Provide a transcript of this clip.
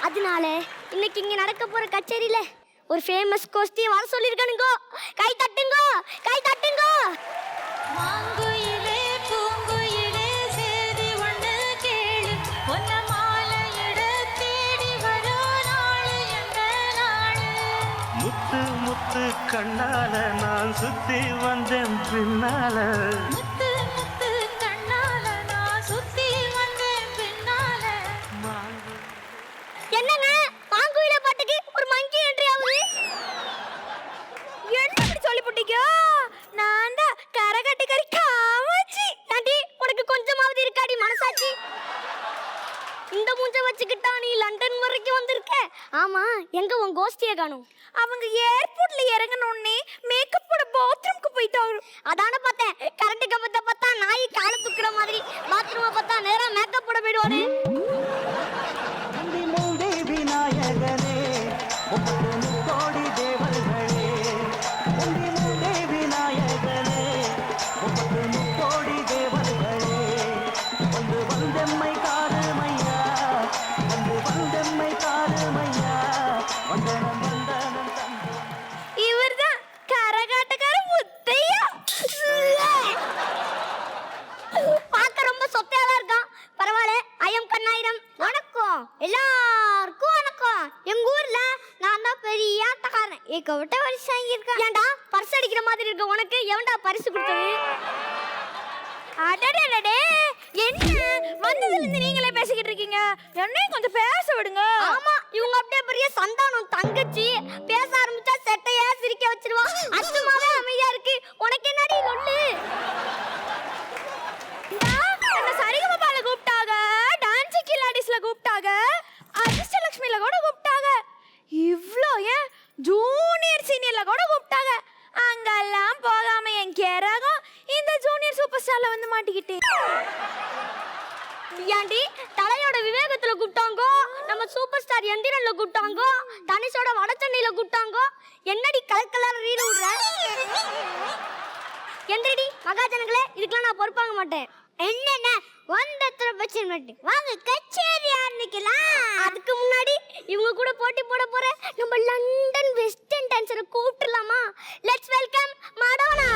அதனால இன்னைக்கு இங்க நடக்க போற கச்சேரியில ஒரு ஃபேமஸ் கோஷ்டி வர சொல்லிருக்கானுங்க. கை தட்டுங்க, கை தட்டுங்க. மாங்குயிலே பூங்குயிலே சேதி ஒன்று கேளு, பொன்ன மாலையிட தேடி வரும் நாளு எந்த நாளு. முத்து முத்து கண்ணால நான் சுத்தி வந்தேன் பின்னால. முத்து முத்து கண்ணால நான் சுத்தி வந்தேன் பின்னால. என்னங்க மாங்குயில பாட்டுக்கு ஒரு மங்கி என்ட்ரி ஆகுது. என்ன இப்படி சொல்லி போட்டீங்க? நான் தான் கரகட்டுக்கறி காமாச்சி. ஆண்டி உனக்கு கொஞ்சமாவது இருக்காடி மனசாட்சி? இந்த மூஞ்ச வச்சுக்கிட்டா நீ லண்டன் வரைக்கும் வந்திருக்க. ஆமா, எங்க உன் கோஷ்டியை காணும்? அவங்க ஏர்போர்ட்ல இறங்கணும்னே மேக்கப் போட பாத்ரூம்க்கு போயிட்டாரு. அதான பார்த்தேன். கரண்ட் கம்பத்தை பார்த்தா நாய் கால துக்குற மாதிரி, பாத்ரூமை பார்த்தா நேரா மேக்கப் போட போயிடுவாரு. விநாயகனே கோடி தேவர்களே, விநாயகனே கோடி தேவர்களே, வந்து வந்தெம்மை காருமையா, வந்து வந்தெம்மை காருமையா, வந்தனம் வந்தனம் தந்தே. இவர்தான் கரகாட்டக்கார முத்தையா. பார்க்க ரொம்ப சொத்தையாதான் இருக்கான். பரவாயில்ல. ஐயம் கண்ணாயிரம். வணக்கம் எல்லாருக்கும் வணக்கம். எங்க ஊர்ல நான் தான் பெரிய ஆட்டக்காரன். ஏகப்பட்ட பரிசு வாங்கியிருக்கேன். ஏன்டா பரிசு அடிக்கிற மாதிரி இருக்க உனக்கு எவன்டா பரிசு கொடுத்தது? அடடடடே, என்ன வந்ததுல இருந்து நீங்களே பேசிக்கிட்டு இருக்கீங்க? என்னையும் கொஞ்சம் பேச விடுங்க. ஆமா, இவங்க அப்படியே பெரிய சந்தானம் தங்கச்சி. பேச ஆரம்பிச்சா செட்டையா சிரிக்க வச்சிருவான். அச்சுமாவே அமைதியா இருக்கு. உனக்கு என்னடி சொல்லு? என்ன சரிகமபால கூப்பிட்டாங்க, டான்ஸ் கில்லாடிஸ்ல கூப்பிட்டாங்க, அதிர்ஷ்டலட்சுமில கூட கூப்பிட்டாங்க. இவ்ளோ ஏன் ஜூனியர் சீனியர்ல கூட கூப்பிட்டாங்க. அங்கெல்லாம் போகாம என் கேரகம் இந்த ஜூனியர் சூப்பர் ஸ்டார்ல வந்து மாட்டிக்கிட்டேன். ஏண்டி தலையோட விவேகத்துல கூப்பிட்டாங்க, நம்ம சூப்பர் ஸ்டார் எந்திரன்ல கூப்பிட்டாங்க, தனிஷோட வடச்சென்னையில கூப்பிட்டாங்க. என்னடி கலர் ரீல் விடுற? எந்திரடி மகாஜனங்களே, இதுக்கெல்லாம் நான் பொறுப்பாக மாட்டேன். என்னென்ன வந்தத்துல பிரச்சனை மட்டும் வாங்க கச்சேரி ஆரம்பிக்கலாம். அதுக்கு முன்னாடி இவங்க கூட போட்டி போட போற நம்ம லண்டன் வெஸ்டர்ன் டான்ஸரை கூப்பிட்டுலாமா? Let's welcome Madonna.